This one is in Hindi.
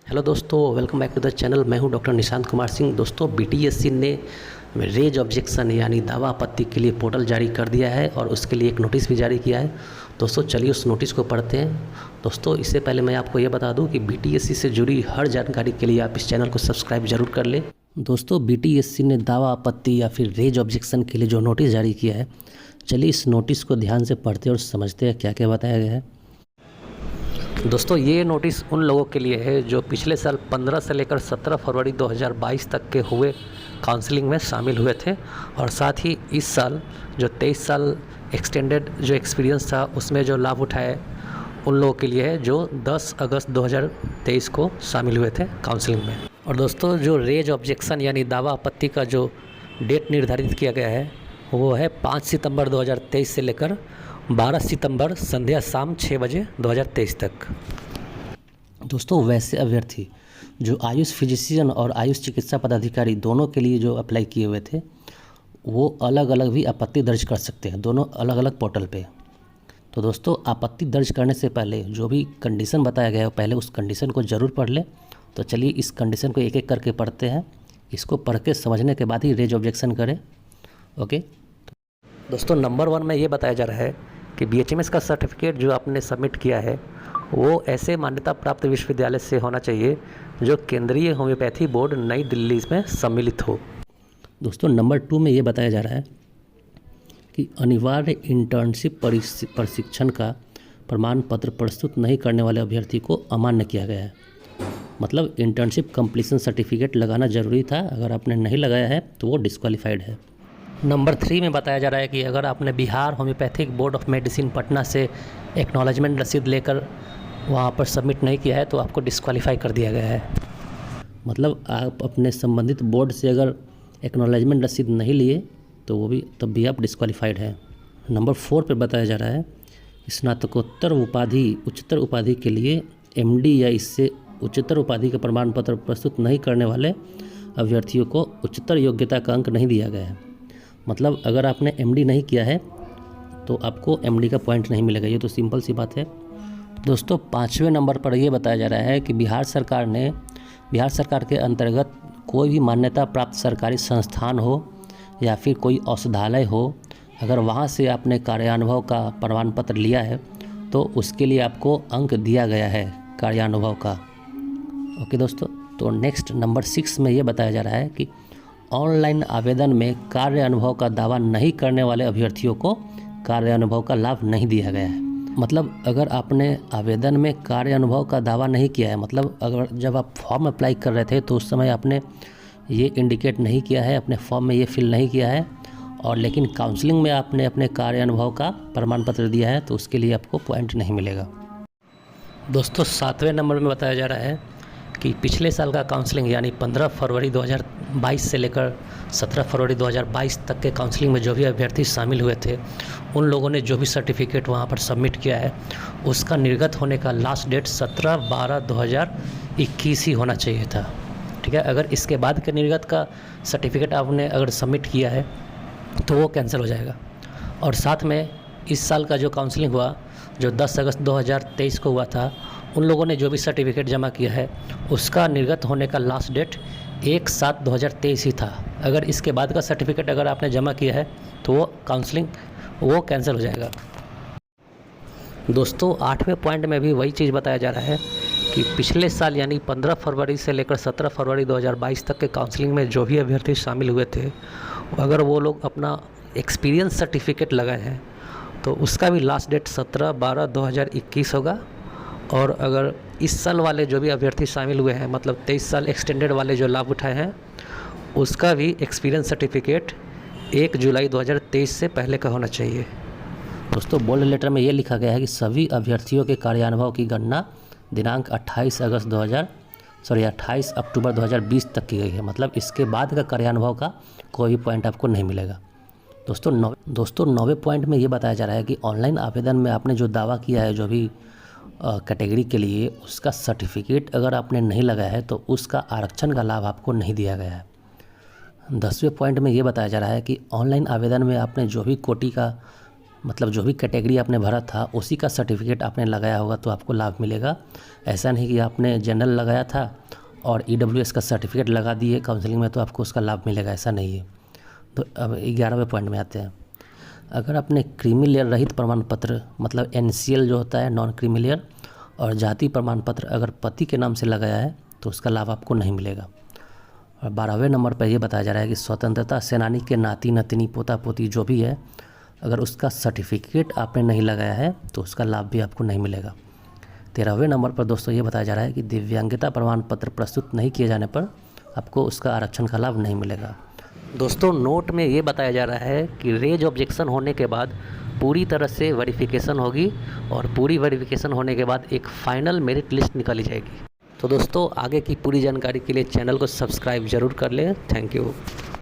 हेलो दोस्तों, welcome back to the channel. मैं हूं डॉक्टर निशांत कुमार सिंह। दोस्तों, बीटीएससी ने रेज ऑब्जेक्शन यानी दावा आपत्ति के लिए पोर्टल जारी कर दिया है और उसके लिए एक नोटिस भी जारी किया है। दोस्तों चलिए उस नोटिस को पढ़ते हैं। दोस्तों इससे पहले मैं आपको ये बता दूं कि बीटीएससी से जुड़ी हर जानकारी के लिए आप इस चैनल को सब्सक्राइब जरूर कर लें। दोस्तों, बीटीएससी ने दावा आपत्ति या फिर रेज ऑब्जेक्शन के लिए जो नोटिस जारी किया है, चलिए इस नोटिस को ध्यान से पढ़ते और समझते हैं क्या क्या बताया गया है। दोस्तों, ये नोटिस उन लोगों के लिए है जो पिछले साल 15 से लेकर 17 फरवरी 2022 तक के हुए काउंसलिंग में शामिल हुए थे और साथ ही इस साल जो 23 साल एक्सटेंडेड जो एक्सपीरियंस था उसमें जो लाभ उठाए उन लोगों के लिए है जो 10 अगस्त 2023 को शामिल हुए थे काउंसलिंग में। और दोस्तों, जो रेज ऑब्जेक्शन यानी दावा आपत्ति का जो डेट निर्धारित किया गया है वो है 5 सितंबर 2023 से लेकर 12 सितंबर संध्या शाम 6 बजे 2023 तक। दोस्तों, वैसे अभ्यर्थी जो आयुष फिजिशियन और आयुष चिकित्सा पदाधिकारी दोनों के लिए जो अप्लाई किए हुए थे वो अलग अलग भी आपत्ति दर्ज कर सकते हैं, दोनों अलग अलग पोर्टल पे। तो दोस्तों, आपत्ति दर्ज करने से पहले जो भी कंडीशन बताया गया है पहले उस कंडीशन को ज़रूर पढ़ लें। तो चलिए इस कंडीशन को एक एक करके पढ़ते हैं। इसको पढ़ के समझने के बाद ही रेज ऑब्जेक्शन करें। ओके दोस्तों, नंबर 1 में ये बताया जा रहा है कि बीएचएमएस का सर्टिफिकेट जो आपने सबमिट किया है वो ऐसे मान्यता प्राप्त विश्वविद्यालय से होना चाहिए जो केंद्रीय होम्योपैथी बोर्ड नई दिल्ली में सम्मिलित हो। दोस्तों, नंबर 2 में ये बताया जा रहा है कि अनिवार्य इंटर्नशिप प्रशिक्षण का प्रमाण पत्र प्रस्तुत नहीं करने वाले अभ्यर्थी को अमान्य किया गया है। मतलब इंटर्नशिप कंप्लीशन सर्टिफिकेट लगाना ज़रूरी था, अगर आपने नहीं लगाया है तो वो डिस्क्वालीफाइड है। नंबर 3 में बताया जा रहा है कि अगर आपने Bihar homeopathic board of medicine Patna से एक्नॉलेजमेंट रसीद लेकर वहाँ पर सबमिट नहीं किया है तो आपको डिस्क्वालीफाई कर दिया गया है। मतलब आप अपने संबंधित बोर्ड से अगर एक्नॉलेजमेंट रसीद नहीं लिए तो वो भी तब भी आप डिस्क्वालीफाइड है। नंबर 4 पर बताया जा रहा है स्नातकोत्तर उपाधि उच्चतर उपाधि के लिए एमडी या इससे उच्चतर उपाधि का प्रमाण पत्र प्रस्तुत नहीं करने वाले अभ्यर्थियों को उच्चतर योग्यता का अंक नहीं दिया गया है। मतलब अगर आपने एमडी नहीं किया है तो आपको एमडी का पॉइंट नहीं मिलेगा। ये तो सिंपल सी बात है। दोस्तों, 5वें नंबर पर यह बताया जा रहा है कि बिहार सरकार के अंतर्गत कोई भी मान्यता प्राप्त सरकारी संस्थान हो या फिर कोई औषधालय हो, अगर वहाँ से आपने कार्यानुभव का प्रमाण पत्र लिया है तो उसके लिए आपको अंक दिया गया है कार्यानुभव का। ओके दोस्तों, तो नेक्स्ट नंबर 6 में ये बताया जा रहा है कि ऑनलाइन आवेदन में कार्य अनुभव का दावा नहीं करने वाले अभ्यर्थियों को कार्य अनुभव का लाभ नहीं दिया गया है। मतलब अगर आपने आवेदन में कार्य अनुभव का दावा नहीं किया है, मतलब अगर जब आप फॉर्म अप्लाई कर रहे थे तो उस समय आपने ये इंडिकेट नहीं किया है, अपने फॉर्म में ये फिल नहीं किया है और लेकिन काउंसलिंग में आपने अपने कार्य अनुभव का प्रमाण पत्र दिया है तो उसके लिए आपको पॉइंट नहीं मिलेगा। दोस्तों, 7वें नंबर में बताया जा रहा है कि पिछले साल का काउंसलिंग यानी 15 फरवरी 2022 से लेकर 17 फरवरी 2022 तक के काउंसलिंग में जो भी अभ्यर्थी शामिल हुए थे उन लोगों ने जो भी सर्टिफिकेट वहां पर सबमिट किया है उसका निर्गत होने का लास्ट डेट 17/12/2021 ही होना चाहिए था। ठीक है, अगर इसके बाद के निर्गत का सर्टिफिकेट आपने अगर सबमिट किया है तो वो कैंसिल हो जाएगा। और साथ में इस साल का जो काउंसलिंग हुआ जो 10 अगस्त 2023 को हुआ था, उन लोगों ने जो भी सर्टिफिकेट जमा किया है उसका निर्गत होने का लास्ट डेट 1/7/2023 ही था। अगर इसके बाद का सर्टिफिकेट अगर आपने जमा किया है तो वो काउंसलिंग वो कैंसिल हो जाएगा। दोस्तों, 8वें पॉइंट में भी वही चीज़ बताया जा रहा है कि पिछले साल यानी 15 फरवरी से लेकर 17 फरवरी 2022 तक के काउंसलिंग में जो भी अभ्यर्थी शामिल हुए थे अगर वो लोग अपना एक्सपीरियंस सर्टिफिकेट लगाए हैं तो उसका भी लास्ट डेट 17/12/2021 होगा। और अगर इस साल वाले जो भी अभ्यर्थी शामिल हुए हैं मतलब 23 साल एक्सटेंडेड वाले जो लाभ उठाए हैं उसका भी एक्सपीरियंस सर्टिफिकेट 1 जुलाई 2023 से पहले का होना चाहिए। दोस्तों, बोल्ड लेटर में ये लिखा गया है कि सभी अभ्यर्थियों के कार्यानुभव की गणना दिनांक 28 अक्टूबर 2020 तक की गई है। मतलब इसके बाद का कार्यानुभव का कोई भी पॉइंट आपको नहीं मिलेगा। दोस्तों, 9वें पॉइंट में ये बताया जा रहा है कि ऑनलाइन आवेदन में आपने जो दावा किया है जो भी कैटेगरी के लिए उसका सर्टिफिकेट अगर आपने नहीं लगाया है तो उसका आरक्षण का लाभ आपको नहीं दिया गया है। 10वें पॉइंट में ये बताया जा रहा है कि ऑनलाइन आवेदन में आपने जो भी कोटि का मतलब जो भी कैटेगरी आपने भरा था उसी का सर्टिफिकेट आपने लगाया होगा तो आपको लाभ मिलेगा। ऐसा नहीं कि आपने जनरल लगाया था और EWS का सर्टिफिकेट लगा दिए काउंसलिंग में तो आपको उसका लाभ मिलेगा, ऐसा नहीं है। तो अब 11वें पॉइंट में आते हैं। अगर आपने क्रीमी लेयर रहित प्रमाण पत्र मतलब NCL जो होता है नॉन क्रीमी लेयर और जाति प्रमाण पत्र अगर पति के नाम से लगाया है तो उसका लाभ आपको नहीं मिलेगा। और 12वें नंबर पर यह बताया जा रहा है कि स्वतंत्रता सेनानी के नाती नतनी पोता पोती जो भी है अगर उसका सर्टिफिकेट आपने नहीं लगाया है तो उसका लाभ भी आपको नहीं मिलेगा। 13वें नंबर पर दोस्तों ये बताया जा रहा है कि दिव्यांगता प्रमाण पत्र प्रस्तुत नहीं किए जाने पर आपको उसका आरक्षण का लाभ नहीं मिलेगा। दोस्तों नोट में ये बताया जा रहा है कि रेज ऑब्जेक्शन होने के बाद पूरी तरह से वेरिफिकेशन होगी और पूरी वेरिफिकेशन होने के बाद एक फाइनल मेरिट लिस्ट निकाली जाएगी। तो दोस्तों आगे की पूरी जानकारी के लिए चैनल को सब्सक्राइब ज़रूर कर लें। Thank you.